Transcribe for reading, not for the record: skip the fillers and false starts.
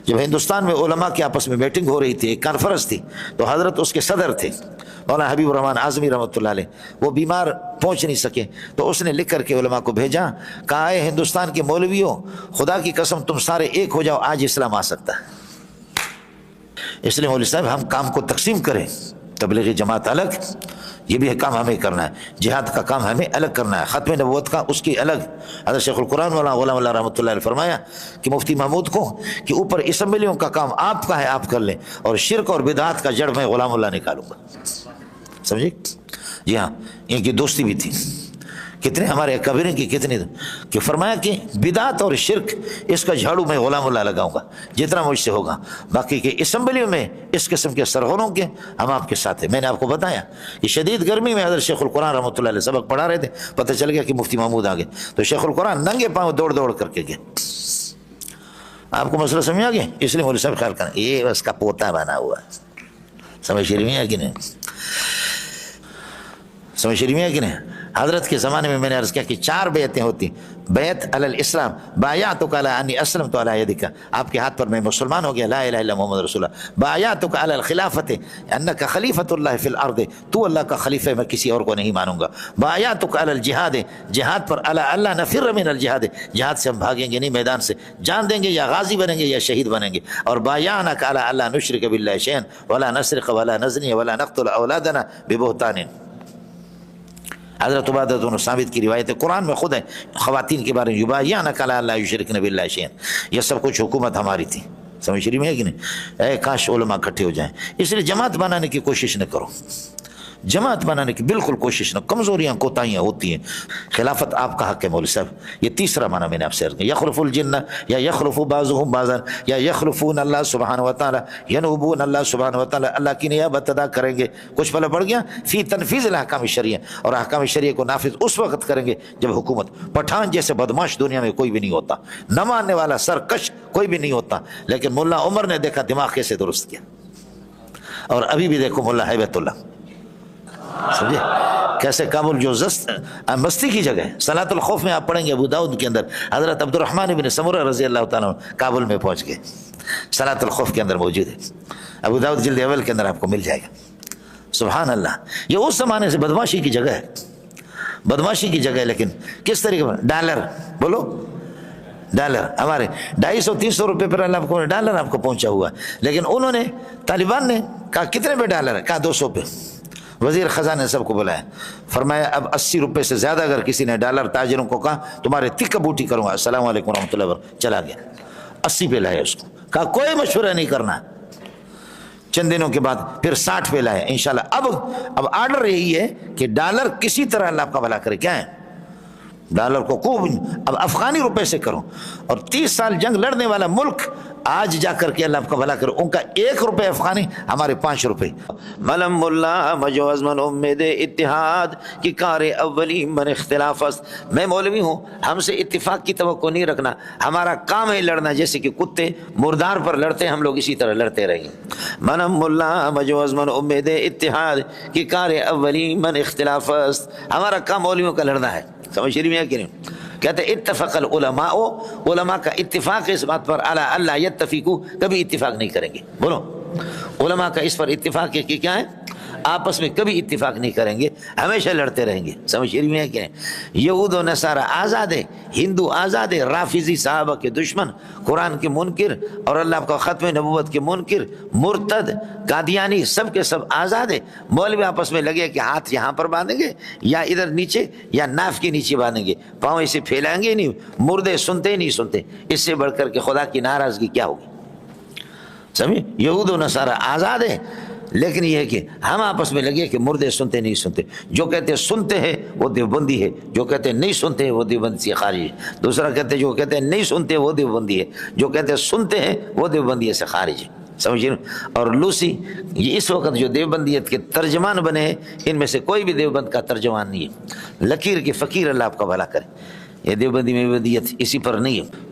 جب ہندوستان میں علماء کی آپس میں میٹنگ ہو رہی تھی، ایک کانفرنس تھی، تو حضرت اس کے صدر تھے مولانا حبیب الرحمن اعظمی رحمۃ اللہ علیہ، وہ بیمار پہنچ نہیں سکے، تو اس نے لکھ کر کے علماء کو بھیجا، کہا اے ہندوستان کے مولویوں، خدا کی قسم تم سارے ایک ہو جاؤ، آج اسلام آ سکتا ہے۔ اس لیے مولوی صاحب ہم کام کو تقسیم کریں، تبلیغی جماعت الگ، یہ بھی کام ہمیں کرنا ہے، جہاد کا کام ہمیں الگ کرنا ہے، ختم نبوت کا اس کی الگ۔ حضرت شیخ القرآن مولانا غلام اللہ رحمۃ اللہ علیہ فرمایا کہ مفتی محمود کو کہ اوپر اسمبلیوں کا کام آپ کا ہے، آپ کر لیں، اور شرک اور بدعات کا جڑ میں غلام اللہ نکالوں گا، سمجھے؟ جی ہاں، ان کی دوستی بھی تھی، کتنے ہمارے اکابرین کی کتنی، کہ فرمایا کہ بدعت اور شرک اس کا جھاڑو میں غلام اللہ لگاؤں گا جتنا مجھ سے ہوگا، باقی کے اسمبلیوں میں اس قسم کے سرغنوں کے ہم آپ کے ساتھ ہیں۔ میں نے آپ کو بتایا کہ شدید گرمی میں حضرت شیخ القرآن رحمۃ اللہ علیہ سبق پڑھا رہے تھے، پتہ چل گیا کہ مفتی محمود آ گئے، تو شیخ القرآن ننگے پاؤں دوڑ دوڑ کر کے گئے۔ آپ کو مسئلہ سمجھ آ گیا؟ اس لیے مولوی صاحب خیال کریں یہ اس کا پوتا بنا ہوا ہے، سمجھ شریف ہے کہ نہیں؟ سمجھ شریف ہے کہ نہیں؟ حضرت کے زمانے میں نے عرض کیا کہ 4 بیعتیں ہوتی، بیعت علی الاسلام، بایعتک علی انی اسلمت علی یدک، آپ کے ہاتھ پر میں مسلمان ہو گیا، لا الہ الا محمد رسول اللہ، بایعتک علی الخلافت انک خلیفۃ اللہ فی الارض، تو اللہ کا خلیفہ ہے، میں کسی اور کو نہیں مانوں گا، بایعتک علی الجہاد، جہاد پر، علی اللہ نفر من الجہاد، جہاد سے ہم بھاگیں گے نہیں، میدان سے جان دیں گے، یا غازی بنیں گے یا شہید بنیں گے، اور بایعنک علی اللہ نشرک باللہ شیئا ولا نسرق ولا نزنی ولا نقتل اولادنا ببہتان۔ حضرت عبادہ بن ثابت کی روایت ہے، قرآن میں خود ہے خواتین کے بارے میں، یبایعنک علی اللہ یشرکن باللہ شیئا، یہ سب کچھ حکومت ہماری تھی، سمجھ شریف میں ہے کہ نہیں؟ اے کاش علماء اکٹھے ہو جائیں، اس لیے جماعت بنانے کی کوشش نہ کرو، جماعت بنانے کی بالکل کوشش نہ، کمزوریاں کوتاہیاں ہوتی ہیں، خلافت آپ کا حق ہے مولوی صاحب، یہ تیسرا معنی میں نے آپ سے عرض کیا، یخلف الجن یا یخلف بعضهم بعضا یا یخلفون اللہ سبحانہ وتعالی، ینوبون اللہ سبحانہ وتعالی، اللہ کی نیابت ادا کریں گے، کچھ پہلے بڑھ گیا، فی تنفیذ الاحکام الشرعیہ، اور احکام شرعیہ کو نافذ اس وقت کریں گے جب حکومت، پٹھان جیسے بدماش دنیا میں کوئی بھی نہیں ہوتا، نہ ماننے والا سرکش کوئی بھی نہیں ہوتا، لیکن ملا عمر نے دیکھا دماغ کیسے درست کیا، اور ابھی بھی دیکھو ملا ہیبت اللہ، سمجھے کیسے کابل جو مستی کی جگہ ہے، صلاۃ الخوف میں آپ پڑھیں گے ابو داؤد کے اندر، حضرت عبد الرحمن بن سمرہ رضی اللہ تعالیٰ عنہ کابل میں پہنچ گئے، صلاۃ الخوف کے اندر موجود ہے، ابو داؤد جلد اول کے اندر آپ کو مل جائے گا، سبحان اللہ۔ یہ اس زمانے سے بدماشی کی جگہ ہے، بدماشی کی جگہ ہے، لیکن کس طریقے پر، ڈالر بولو، ڈالر ہمارے 250-300 روپے پر اللہ کو ڈالر آپ کو پہنچا ہوا ہے، لیکن انہوں نے طالبان نے کہا کتنے پہ ڈالر ہے، کہا 200 پہ، وزیر خزانہ نے سب کو بلایا، فرمایا اب 80 روپے سے زیادہ اگر کسی نے ڈالر تاجروں کو کہا تمہارے تک بوٹی کروں گا، السلام علیکم ورحمۃ اللہ وبرکاتہ، چلا گیا، 80 پہ لائے اس کو، کہا کوئی مشورہ نہیں کرنا، چند دنوں کے بعد پھر 60 پہ لائے، انشاءاللہ اب آرڈر یہی ہے کہ ڈالر کسی طرح اللہ آپ کا بھلا کرے، کیا ہے ڈالر کو خوب اب افغانی روپے سے کرو، اور 30 سال جنگ لڑنے والا ملک آج جا کر کے اللہ آپ کا بھلا کرو، ان کا 1 روپے افغانی، ہمارے 5 روپے۔ ملم اللہ مجو ازمن امید اتحاد کی کار اولی من اختلاف است، میں مولوی ہوں، ہم سے اتفاق کی توقع نہیں رکھنا، ہمارا کام ہے لڑنا، جیسے کہ کتے مردار پر لڑتے ہم لوگ اسی طرح لڑتے رہیں گے۔ ملم اللہ مجو ازمن امید اتحاد کی کار اولی من اختلاف است، ہمارا کام مولویوں کا لڑنا ہے، سمجھ شریف میں ہے کہ نہیں؟ کہتے اتفق العلماء، علماء کا اتفاق اس بات پر، علی اللہ یتفقوا، کبھی اتفاق نہیں کریں گے، بولو علماء کا اس پر اتفاق ہے کہ کیا ہے، آپس میں کبھی اتفاق نہیں کریں گے، ہمیشہ لڑتے رہیں گے، سمجھ شریف میں ہے کہ نہیں؟ یہود و نصارہ آزاد ہے، ہندو آزاد ہے، رافضی صحابہ کے دشمن، قرآن کے منکر اور اللہ کا ختم نبوت کے منکر، مرتد، قادیانی، سب کے سب آزاد ہے، مولوی آپس میں لگے کہ ہاتھ یہاں پر باندھیں گے یا ادھر نیچے یا ناف کے نیچے باندھیں گے، پاؤں اسے پھیلائیں گے نہیں، مردے سنتے ہی نہیں سنتے، اس سے بڑھ کر کے خدا کی ناراضگی کیا ہوگی، سمجھے؟ یہود و نصارہ آزاد ہے، لیکن یہ ہے کہ ہم آپس میں لگے کہ مردے سنتے نہیں سنتے، جو کہتے ہیں سنتے ہیں وہ دیوبندی ہے، جو کہتے ہیں نہیں سنتے ہیں وہ دیوبند سے خارج ہے، دوسرا کہتے ہیں جو کہتے ہیں نہیں سنتے وہ دیوبندی ہے، جو کہتے ہیں سنتے ہیں وہ دیوبندی سے خارج ہے، سمجھے؟ اور لوسی یہ اس وقت جو دیوبندیت کے ترجمان بنے ہیں، ان میں سے کوئی بھی دیوبند کا ترجمان نہیں ہے، لکیر کے فقیر اللہ آپ کا بھلا کرے، یہ دیوبندی میں دیوبندیت اسی پر نہیں ہے۔